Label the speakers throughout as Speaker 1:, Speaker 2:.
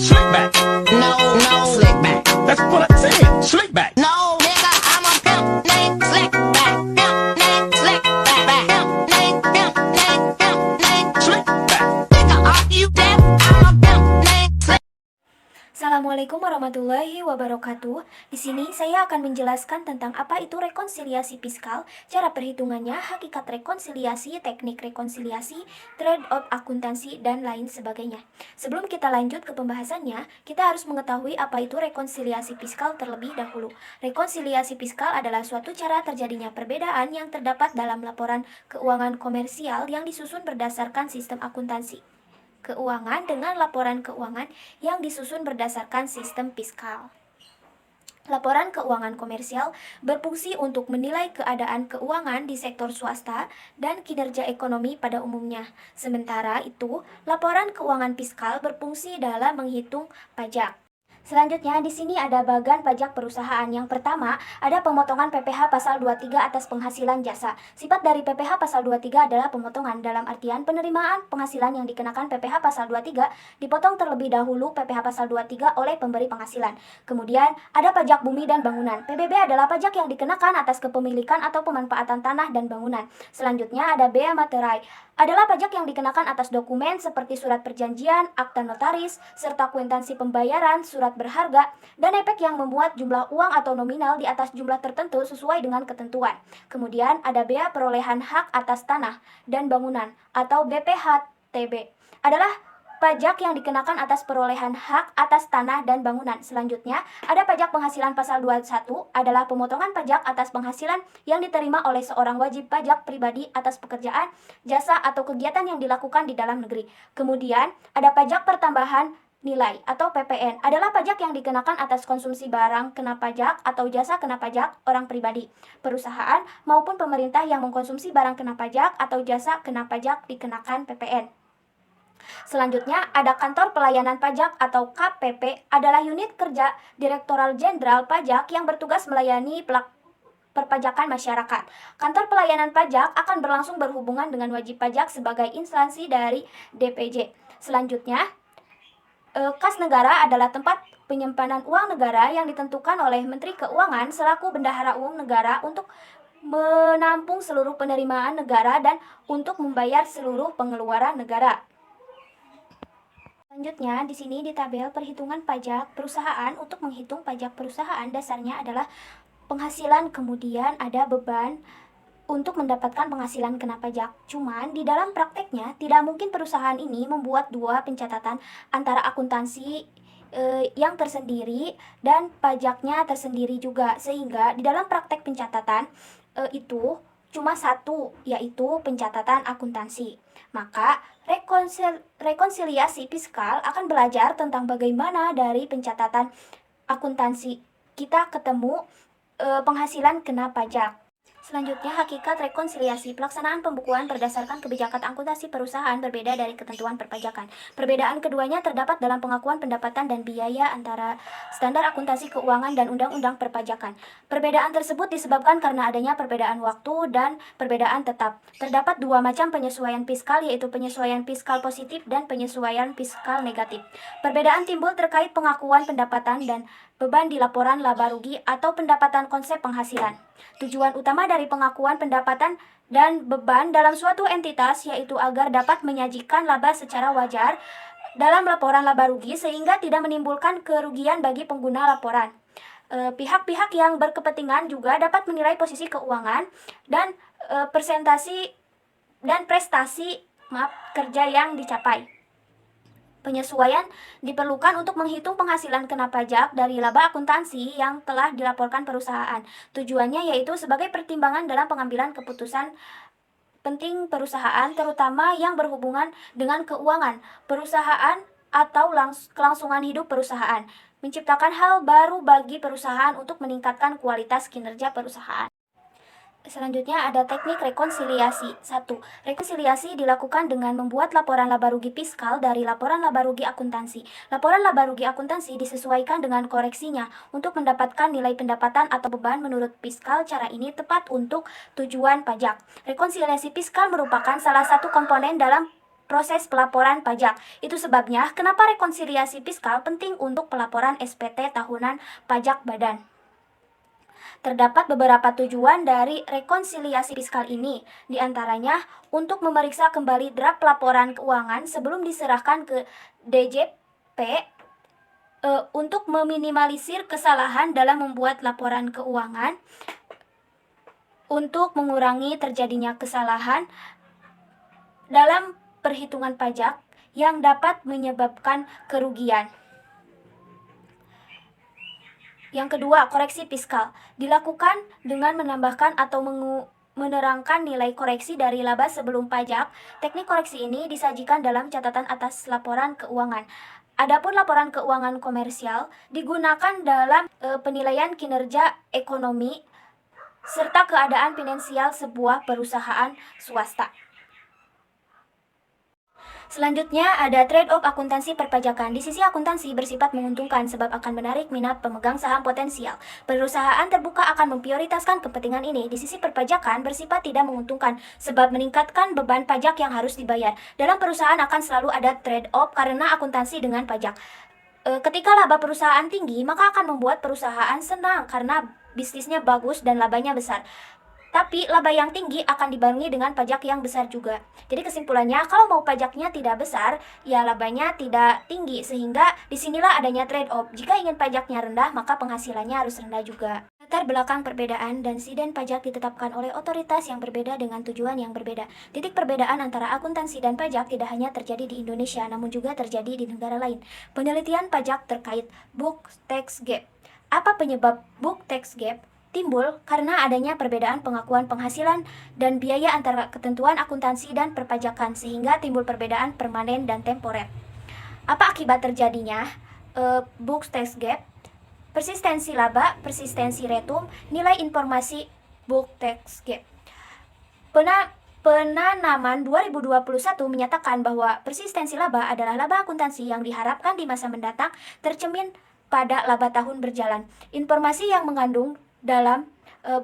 Speaker 1: Slick back.
Speaker 2: No, no, slick back.
Speaker 1: That's what I said. Slick back.
Speaker 2: No, nigga, I'm a pimp named Slick back. Pimp named Slick back. Pimp named
Speaker 1: Slick back.
Speaker 2: Nigga, are you deaf? I'm a pimp named Slick.
Speaker 3: Assalamualaikum warahmatullahi wabarakatuh. Di sini saya akan menjelaskan tentang apa itu rekonsiliasi fiskal, cara perhitungannya, hakikat rekonsiliasi, teknik rekonsiliasi, trade-off akuntansi, dan lain sebagainya. Sebelum kita lanjut ke pembahasannya, kita harus mengetahui apa itu rekonsiliasi fiskal terlebih dahulu. Rekonsiliasi fiskal adalah suatu cara terjadinya perbedaan yang terdapat dalam laporan keuangan komersial yang disusun berdasarkan sistem akuntansi keuangan dengan laporan keuangan yang disusun berdasarkan sistem fiskal. Laporan keuangan komersial berfungsi untuk menilai keadaan keuangan di sektor swasta dan kinerja ekonomi pada umumnya. Sementara itu, laporan keuangan fiskal berfungsi dalam menghitung pajak. Selanjutnya, di sini ada bagan pajak perusahaan. Yang pertama, ada pemotongan PPh pasal 23 atas penghasilan jasa. Sifat dari PPh pasal 23 adalah pemotongan dalam artian penerimaan penghasilan yang dikenakan PPh pasal 23 dipotong terlebih dahulu PPh pasal 23 oleh pemberi penghasilan. Kemudian, ada pajak bumi dan bangunan. PBB adalah pajak yang dikenakan atas kepemilikan atau pemanfaatan tanah dan bangunan. Selanjutnya, ada bea materai. Adalah pajak yang dikenakan atas dokumen seperti surat perjanjian, akta notaris, serta kwitansi pembayaran, surat berharga, dan efek yang membuat jumlah uang atau nominal di atas jumlah tertentu sesuai dengan ketentuan. Kemudian ada bea perolehan hak atas tanah dan bangunan atau BPHTB. Adalah pajak yang dikenakan atas perolehan hak atas tanah dan bangunan. Selanjutnya, ada pajak penghasilan pasal 21 adalah pemotongan pajak atas penghasilan yang diterima oleh seorang wajib pajak pribadi atas pekerjaan, jasa, atau kegiatan yang dilakukan di dalam negeri. Kemudian, ada pajak pertambahan nilai atau PPN adalah pajak yang dikenakan atas konsumsi barang kena pajak atau jasa kena pajak orang pribadi, perusahaan, maupun pemerintah yang mengkonsumsi barang kena pajak atau jasa kena pajak dikenakan PPN. Selanjutnya, ada Kantor Pelayanan Pajak atau KPP adalah unit kerja Direktorat Jenderal Pajak yang bertugas melayani perpajakan masyarakat. Kantor Pelayanan Pajak akan berlangsung berhubungan dengan wajib pajak sebagai instansi dari DPJ. Selanjutnya, kas negara adalah tempat penyimpanan uang negara yang ditentukan oleh Menteri Keuangan selaku bendahara umum negara untuk menampung seluruh penerimaan negara dan untuk membayar seluruh pengeluaran negara. Selanjutnya, di sini di tabel perhitungan pajak perusahaan. Untuk menghitung pajak perusahaan, dasarnya adalah penghasilan, kemudian ada beban untuk mendapatkan penghasilan kena pajak. Cuman di dalam prakteknya tidak mungkin perusahaan ini membuat dua pencatatan antara akuntansi yang tersendiri dan pajaknya tersendiri juga, sehingga di dalam praktek pencatatan itu cuma satu, yaitu pencatatan akuntansi. Maka rekonsiliasi fiskal akan belajar tentang bagaimana dari pencatatan akuntansi kita ketemu penghasilan kena pajak. Selanjutnya, hakikat rekonsiliasi. Pelaksanaan pembukuan berdasarkan kebijakan akuntansi perusahaan berbeda dari ketentuan perpajakan. Perbedaan keduanya terdapat dalam pengakuan pendapatan dan biaya antara standar akuntansi keuangan dan undang-undang perpajakan. Perbedaan tersebut disebabkan karena adanya perbedaan waktu dan perbedaan tetap. Terdapat dua macam penyesuaian fiskal, yaitu penyesuaian fiskal positif dan penyesuaian fiskal negatif. Perbedaan timbul terkait pengakuan pendapatan dan beban di laporan laba rugi atau pendapatan konsep penghasilan. Tujuan utama dari pengakuan pendapatan dan beban dalam suatu entitas yaitu agar dapat menyajikan laba secara wajar dalam laporan laba rugi sehingga tidak menimbulkan kerugian bagi pengguna laporan. Pihak-pihak yang berkepentingan juga dapat menilai posisi keuangan dan presentasi dan prestasi kerja yang dicapai. Penyesuaian diperlukan untuk menghitung penghasilan kena pajak dari laba akuntansi yang telah dilaporkan perusahaan. Tujuannya yaitu sebagai pertimbangan dalam pengambilan keputusan penting perusahaan, terutama yang berhubungan dengan keuangan perusahaan atau kelangsungan hidup perusahaan. Menciptakan hal baru bagi perusahaan untuk meningkatkan kualitas kinerja perusahaan. Selanjutnya ada teknik rekonsiliasi. 1. Rekonsiliasi dilakukan dengan membuat laporan laba rugi fiskal dari laporan laba rugi akuntansi. Laporan laba rugi akuntansi disesuaikan dengan koreksinya untuk mendapatkan nilai pendapatan atau beban menurut fiskal. Cara ini tepat untuk tujuan pajak. Rekonsiliasi fiskal merupakan salah satu komponen dalam proses pelaporan pajak. Itu sebabnya kenapa rekonsiliasi fiskal penting untuk pelaporan SPT tahunan pajak badan. Terdapat beberapa tujuan dari rekonsiliasi fiskal ini, diantaranya untuk memeriksa kembali draft laporan keuangan sebelum diserahkan ke DJP, untuk meminimalisir kesalahan dalam membuat laporan keuangan, untuk mengurangi terjadinya kesalahan dalam perhitungan pajak yang dapat menyebabkan kerugian. Yang kedua, koreksi fiskal dilakukan dengan menambahkan atau menerangkan nilai koreksi dari laba sebelum pajak. Teknik koreksi ini disajikan dalam catatan atas laporan keuangan. Adapun laporan keuangan komersial digunakan dalam penilaian kinerja ekonomi serta keadaan finansial sebuah perusahaan swasta. Selanjutnya ada trade-off akuntansi perpajakan. Di sisi akuntansi bersifat menguntungkan sebab akan menarik minat pemegang saham potensial. Perusahaan terbuka akan memprioritaskan kepentingan ini. Di sisi perpajakan bersifat tidak menguntungkan sebab meningkatkan beban pajak yang harus dibayar. Dalam perusahaan akan selalu ada trade-off karena akuntansi dengan pajak. Ketika laba perusahaan tinggi, maka akan membuat perusahaan senang karena bisnisnya bagus dan labanya besar. Tapi laba yang tinggi akan dibarengi dengan pajak yang besar juga. Jadi kesimpulannya, kalau mau pajaknya tidak besar, ya labanya tidak tinggi. Sehingga disinilah adanya trade-off. Jika ingin pajaknya rendah, maka penghasilannya harus rendah juga. Latar belakang perbedaan dan siden pajak ditetapkan oleh otoritas yang berbeda dengan tujuan yang berbeda. Titik perbedaan antara akuntansi dan pajak tidak hanya terjadi di Indonesia, namun juga terjadi di negara lain. Penelitian pajak terkait book tax gap. Apa penyebab book tax gap? Timbul karena adanya perbedaan pengakuan penghasilan dan biaya antara ketentuan akuntansi dan perpajakan sehingga timbul perbedaan permanen dan temporer. Apa akibat terjadinya book tax gap? Persistensi laba, persistensi retum, nilai informasi book tax gap. Penanaman 2021 menyatakan bahwa persistensi laba adalah laba akuntansi yang diharapkan di masa mendatang tercermin pada laba tahun berjalan. Informasi yang mengandung dalam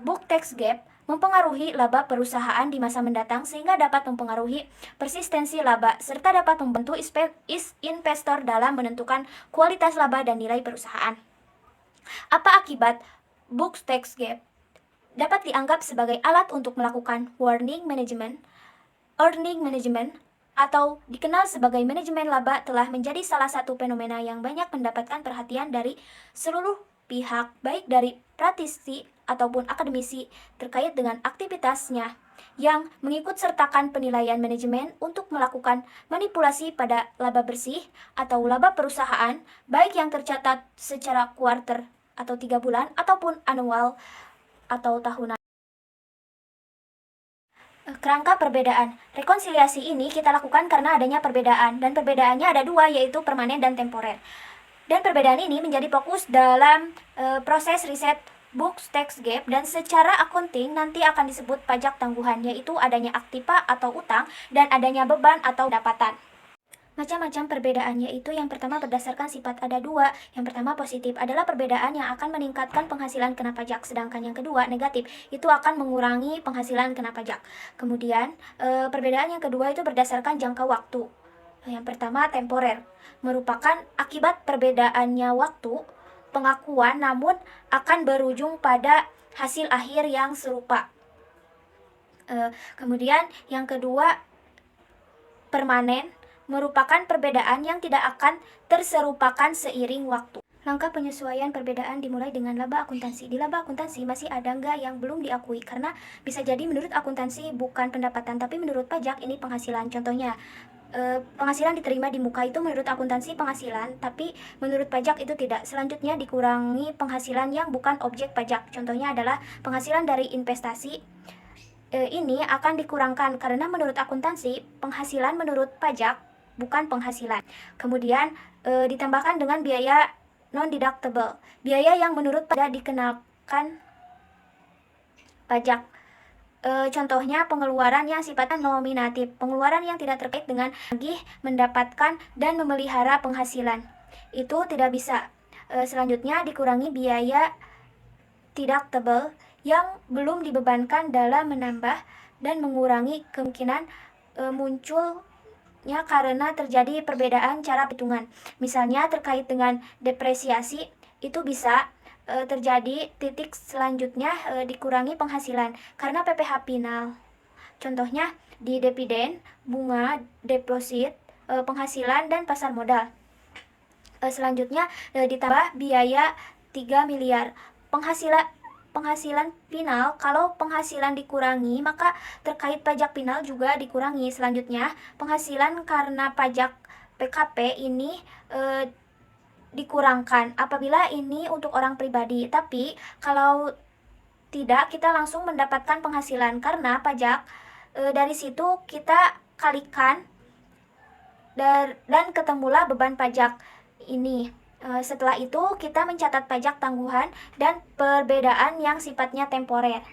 Speaker 3: book tax gap mempengaruhi laba perusahaan di masa mendatang sehingga dapat mempengaruhi persistensi laba serta dapat membantu investor dalam menentukan kualitas laba dan nilai perusahaan. Apa akibat book tax gap? Dapat dianggap sebagai alat untuk melakukan earning management atau dikenal sebagai manajemen laba telah menjadi salah satu fenomena yang banyak mendapatkan perhatian dari seluruh pihak, baik dari praktisi ataupun akademisi terkait dengan aktivitasnya yang mengikut sertakan penilaian manajemen untuk melakukan manipulasi pada laba bersih atau laba perusahaan, baik yang tercatat secara kuarter atau 3 bulan ataupun anual atau tahunan. Kerangka perbedaan. Rekonsiliasi ini kita lakukan karena adanya perbedaan, dan perbedaannya ada dua, yaitu permanen dan temporer. Dan perbedaan ini menjadi fokus dalam proses riset book tax gap dan secara accounting nanti akan disebut pajak tangguhan, yaitu adanya aktiva atau utang dan adanya beban atau pendapatan. Macam-macam perbedaan, yaitu yang pertama berdasarkan sifat ada dua. Yang pertama positif adalah perbedaan yang akan meningkatkan penghasilan kena pajak, sedangkan yang kedua negatif itu akan mengurangi penghasilan kena pajak. Kemudian perbedaan yang kedua itu berdasarkan jangka waktu. Yang pertama temporer, merupakan akibat perbedaannya waktu pengakuan namun akan berujung pada hasil akhir yang serupa. Kemudian yang kedua permanen, merupakan perbedaan yang tidak akan terserupakan seiring waktu. Langkah penyesuaian perbedaan dimulai dengan laba akuntansi. Di laba akuntansi masih ada nggak yang belum diakui, karena bisa jadi menurut akuntansi bukan pendapatan, tapi menurut pajak ini penghasilan. Contohnya, penghasilan diterima di muka itu menurut akuntansi penghasilan, tapi menurut pajak itu tidak. Selanjutnya dikurangi penghasilan yang bukan objek pajak. Contohnya adalah penghasilan dari investasi. Ini akan dikurangkan karena menurut akuntansi penghasilan menurut pajak bukan penghasilan. Kemudian ditambahkan dengan biaya non-deductible, biaya yang menurut pajak dikenakan pajak. Contohnya pengeluaran yang sifatnya nominatif, pengeluaran yang tidak terkait dengan lagi mendapatkan dan memelihara penghasilan. Itu tidak bisa. Selanjutnya dikurangi biaya deductible yang belum dibebankan dalam menambah dan mengurangi kemungkinan muncul selanjutnya karena terjadi perbedaan cara perhitungan. Misalnya terkait dengan depresiasi itu bisa terjadi titik selanjutnya dikurangi penghasilan karena PPh final. Contohnya di dividen, bunga, deposit, penghasilan, dan pasar modal. Selanjutnya ditambah biaya 3 miliar. Penghasilan final, kalau penghasilan dikurangi maka terkait pajak final juga dikurangi. Selanjutnya penghasilan karena pajak PKP ini dikurangkan apabila ini untuk orang pribadi, tapi kalau tidak kita langsung mendapatkan penghasilan karena pajak dari situ kita kalikan dan ketemulah beban pajak ini. Setelah itu kita mencatat pajak tangguhan dan perbedaan yang sifatnya temporer.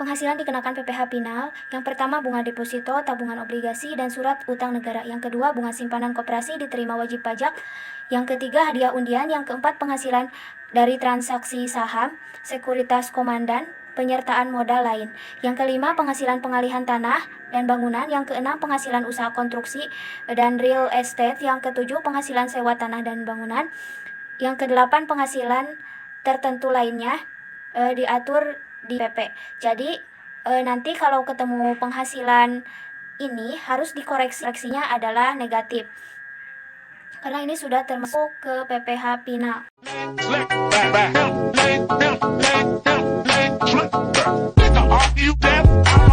Speaker 3: Penghasilan dikenakan PPh final. Yang pertama bunga deposito, tabungan obligasi, dan surat utang negara. Yang kedua bunga simpanan koperasi diterima wajib pajak. Yang ketiga hadiah undian. Yang keempat penghasilan dari transaksi saham, sekuritas komandan, penyertaan modal lain. Yang kelima penghasilan pengalihan tanah dan bangunan. Yang keenam penghasilan usaha konstruksi dan real estate. Yang ketujuh penghasilan sewa tanah dan bangunan. Yang kedelapan penghasilan tertentu lainnya diatur di PP. Jadi nanti kalau ketemu penghasilan ini harus dikoreksinya adalah negatif karena ini sudah termasuk ke PPh final.
Speaker 1: Slick back. Slick back.